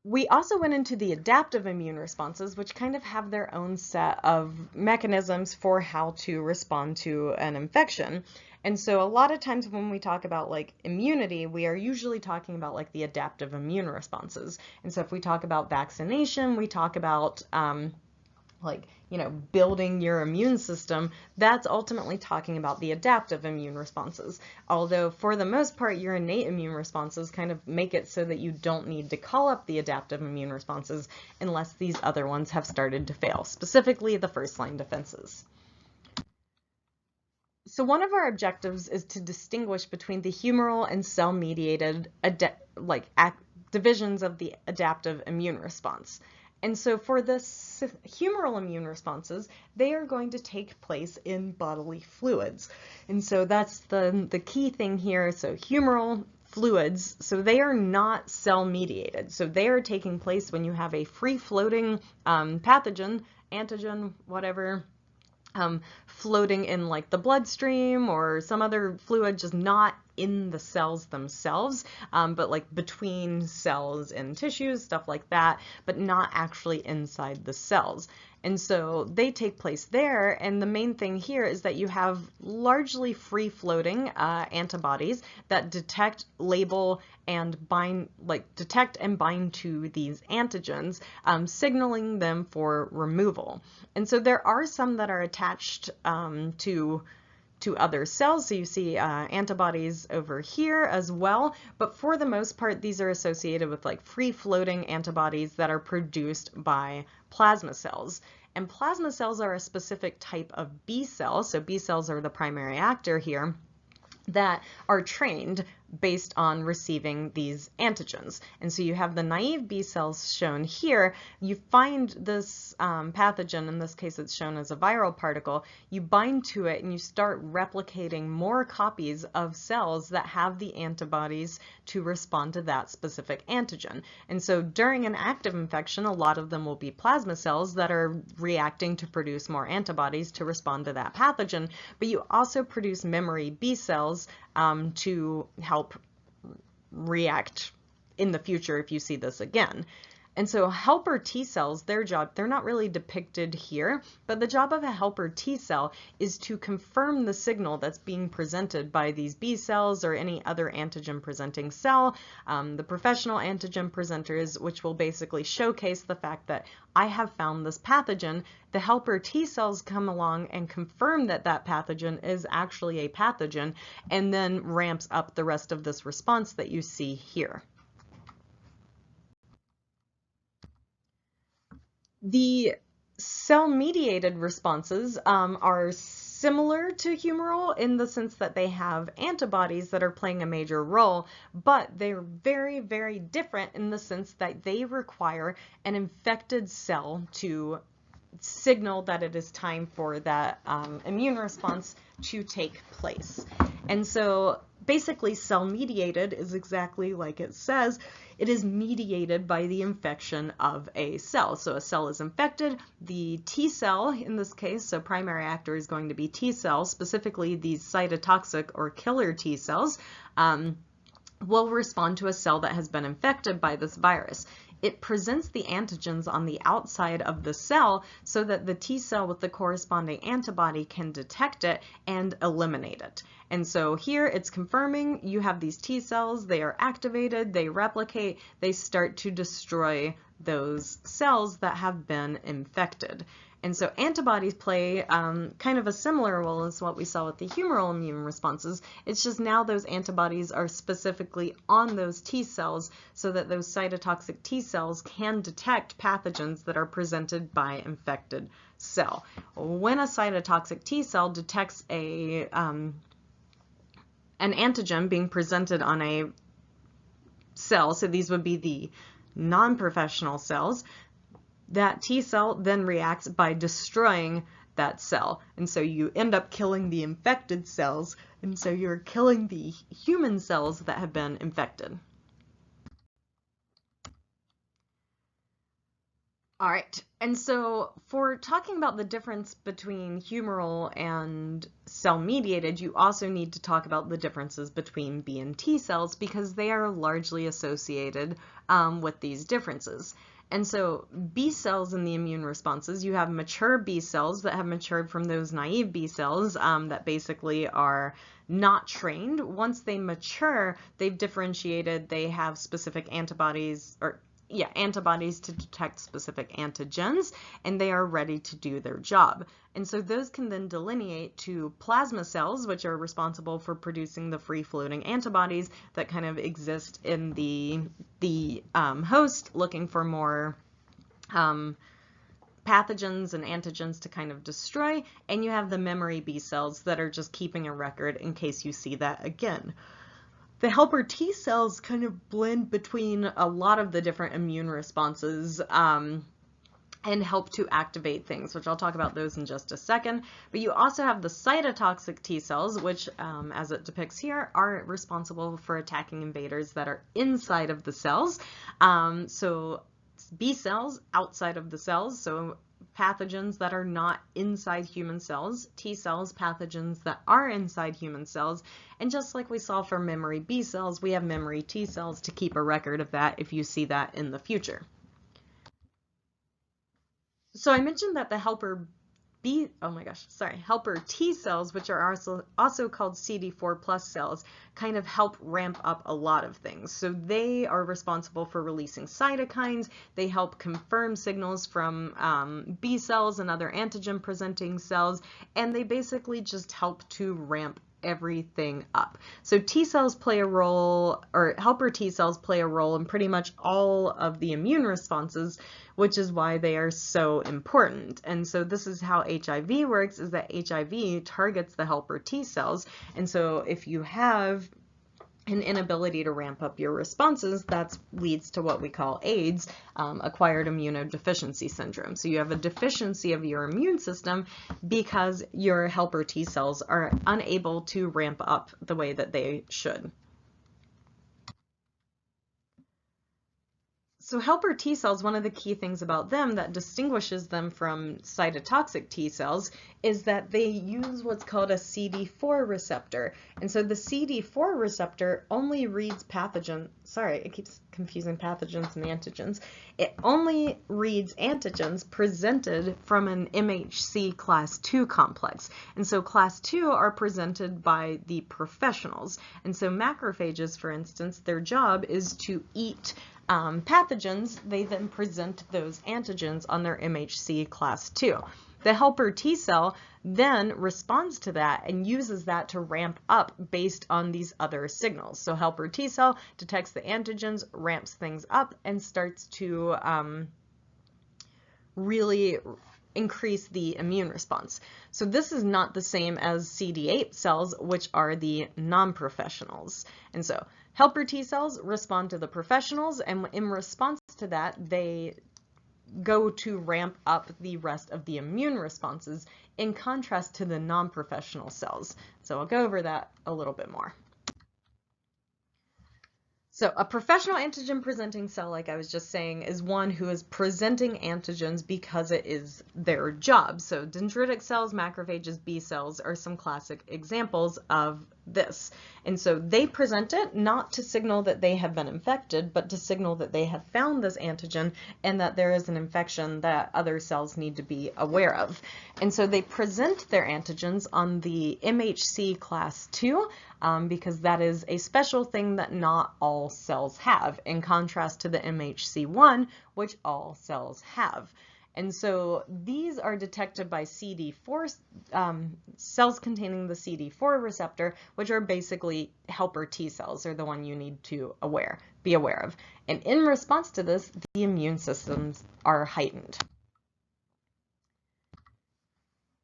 We also went into the adaptive immune responses, which kind of have their own set of mechanisms for how to respond to an infection. And so a lot of times when we talk about like immunity, we are usually talking about like the adaptive immune responses. And so if we talk about vaccination, we talk about building your immune system, that's ultimately talking about the adaptive immune responses. Although for the most part, your innate immune responses kind of make it so that you don't need to call up the adaptive immune responses unless these other ones have started to fail, specifically the first-line defenses. So one of our objectives is to distinguish between the humoral and cell-mediated divisions of the adaptive immune response. And so for the humoral immune responses, they are going to take place in bodily fluids. And so that's the key thing here. So humoral fluids, so they are not cell-mediated. So they are taking place when you have a free-floating pathogen, antigen, whatever, floating in like the bloodstream or some other fluid, just not in the cells themselves, but like between cells and tissues, stuff like that, but not actually inside the cells. And so they take place there, and the main thing here is that you have largely free-floating antibodies that detect, label, and detect and bind to these antigens, signaling them for removal. And so there are some that are attached to other cells. So you see antibodies over here as well, but for the most part, these are associated with like free-floating antibodies that are produced by plasma cells. And plasma cells are a specific type of B cell, so B cells are the primary actor here, that are trained based on receiving these antigens. And so you have the naive B cells shown here. You find this pathogen, in this case it's shown as a viral particle, you bind to it and you start replicating more copies of cells that have the antibodies to respond to that specific antigen. And so during an active infection, a lot of them will be plasma cells that are reacting to produce more antibodies to respond to that pathogen, but you also produce memory B cells to help react in the future if you see this again. And so helper T cells, their job, they're not really depicted here, but the job of a helper T cell is to confirm the signal that's being presented by these B cells or any other antigen presenting cell, the professional antigen presenters, which will basically showcase the fact that I have found this pathogen. The helper T cells come along and confirm that that pathogen is actually a pathogen, and then ramps up the rest of this response that you see here. The cell-mediated responses are similar to humoral in the sense that they have antibodies that are playing a major role, but they're very, very different in the sense that they require an infected cell to signal that it is time for that immune response to take place. And so basically cell-mediated is exactly like it says. It is mediated by the infection of a cell. So a cell is infected, the T cell in this case, so primary actor is going to be T cells, specifically these cytotoxic or killer T cells, will respond to a cell that has been infected by this virus. It presents the antigens on the outside of the cell so that the T cell with the corresponding antibody can detect it and eliminate it. And so here it's confirming you have these T cells, they are activated, they replicate, they start to destroy those cells that have been infected. And so antibodies play kind of a similar role as what we saw with the humoral immune responses. It's just now those antibodies are specifically on those T cells so that those cytotoxic T cells can detect pathogens that are presented by infected cell. When a cytotoxic T cell detects an antigen being presented on a cell, so these would be the non-professional cells, that T cell then reacts by destroying that cell. And so you end up killing the infected cells, and so you're killing the human cells that have been infected. All right, and so for talking about the difference between humoral and cell-mediated, you also need to talk about the differences between B and T cells because they are largely associated with these differences. And so B cells in the immune responses, you have mature B cells that have matured from those naive B cells that basically are not trained. Once they mature, they've differentiated, they have specific antibodies to detect specific antigens, and they are ready to do their job. And so those can then delineate to plasma cells, which are responsible for producing the free-floating antibodies that kind of exist in the host, looking for more pathogens and antigens to kind of destroy. And you have the memory B cells that are just keeping a record in case you see that again. The helper T cells kind of blend between a lot of the different immune responses and help to activate things, which I'll talk about those in just a second. But you also have the cytotoxic T cells, which, as it depicts here, are responsible for attacking invaders that are inside of the cells. So B cells outside of the cells, so pathogens that are not inside human cells, T cells, pathogens that are inside human cells, and just like we saw for memory B cells, we have memory T cells to keep a record of that if you see that in the future. So I mentioned that the helper T cells, which are also called CD4 plus cells, kind of help ramp up a lot of things. So they are responsible for releasing cytokines, they help confirm signals from B cells and other antigen presenting cells, and they basically just help to ramp everything up. So T cells play a role, or helper T cells play a role in pretty much all of the immune responses, which is why they are so important. And so this is how HIV works, is that HIV targets the helper T cells. And so if you have an inability to ramp up your responses, that leads to what we call AIDS, acquired immunodeficiency syndrome. So you have a deficiency of your immune system because your helper T cells are unable to ramp up the way that they should. So helper T cells, one of the key things about them that distinguishes them from cytotoxic T cells is that they use what's called a CD4 receptor. And so the CD4 receptor only reads it keeps confusing pathogens and antigens. It only reads antigens presented from an MHC class 2 complex. And so class 2 are presented by the professionals. And so macrophages, for instance, their job is to eat pathogens. They then present those antigens on their MHC class 2. The helper T cell then responds to that and uses that to ramp up based on these other signals. So helper T cell detects the antigens, ramps things up, and starts to really increase the immune response. So this is not the same as CD8 cells, which are the non-professionals. And so helper T cells respond to the professionals, and in response to that, they go to ramp up the rest of the immune responses in contrast to the non-professional cells. So I'll go over that a little bit more. So a professional antigen presenting cell, like I was just saying, is one who is presenting antigens because it is their job. So dendritic cells, macrophages, B cells are some classic examples of this. And so they present it not to signal that they have been infected, but to signal that they have found this antigen and that there is an infection that other cells need to be aware of. And so they present their antigens on the MHC class 2 because that is a special thing that not all cells have, in contrast to the MHC1, which all cells have. And so these are detected by CD4 cells containing the CD4 receptor, which are basically helper T cells, are the one you need to be aware of. And in response to this, the immune systems are heightened.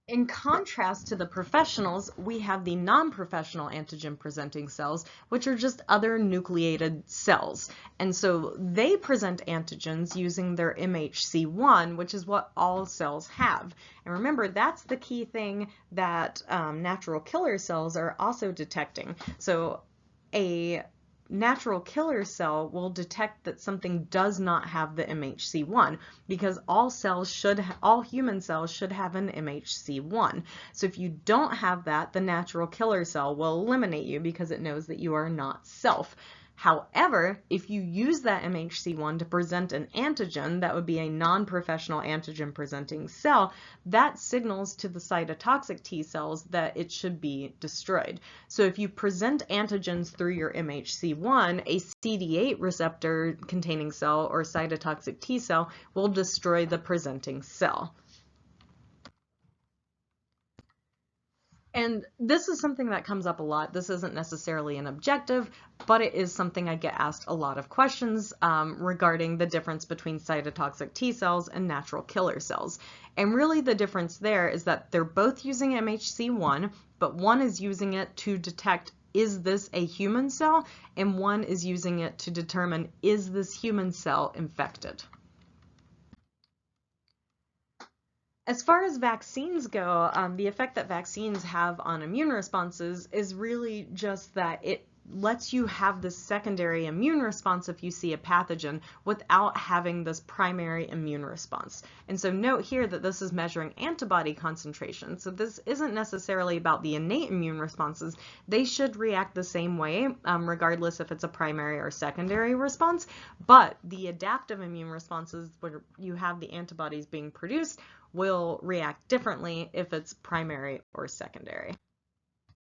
In contrast to the professionals, we have the non-professional antigen presenting cells, which are just other nucleated cells. And so they present antigens using their MHC1, which is what all cells have. And remember, that's the key thing that natural killer cells are also detecting. So a natural killer cell will detect that something does not have the MHC1, because all human cells should have an MHC1. So if you don't have that, the natural killer cell will eliminate you because it knows that you are not self. However, if you use that MHC1 to present an antigen, that would be a non-professional antigen presenting cell, that signals to the cytotoxic T cells that it should be destroyed. So if you present antigens through your MHC1, a CD8 receptor containing cell or cytotoxic T cell will destroy the presenting cell. And this is something that comes up a lot. This isn't necessarily an objective, but it is something I get asked a lot of questions regarding the difference between cytotoxic T cells and natural killer cells. And really the difference there is that they're both using MHC1, but one is using it to detect, is this a human cell? And one is using it to determine, is this human cell infected? As far as vaccines go, the effect that vaccines have on immune responses is really just that it lets you have this secondary immune response if you see a pathogen without having this primary immune response. And so note here that this is measuring antibody concentration. So this isn't necessarily about the innate immune responses. They should react the same way, regardless if it's a primary or secondary response. But the adaptive immune responses, where you have the antibodies being produced, will react differently if it's primary or secondary.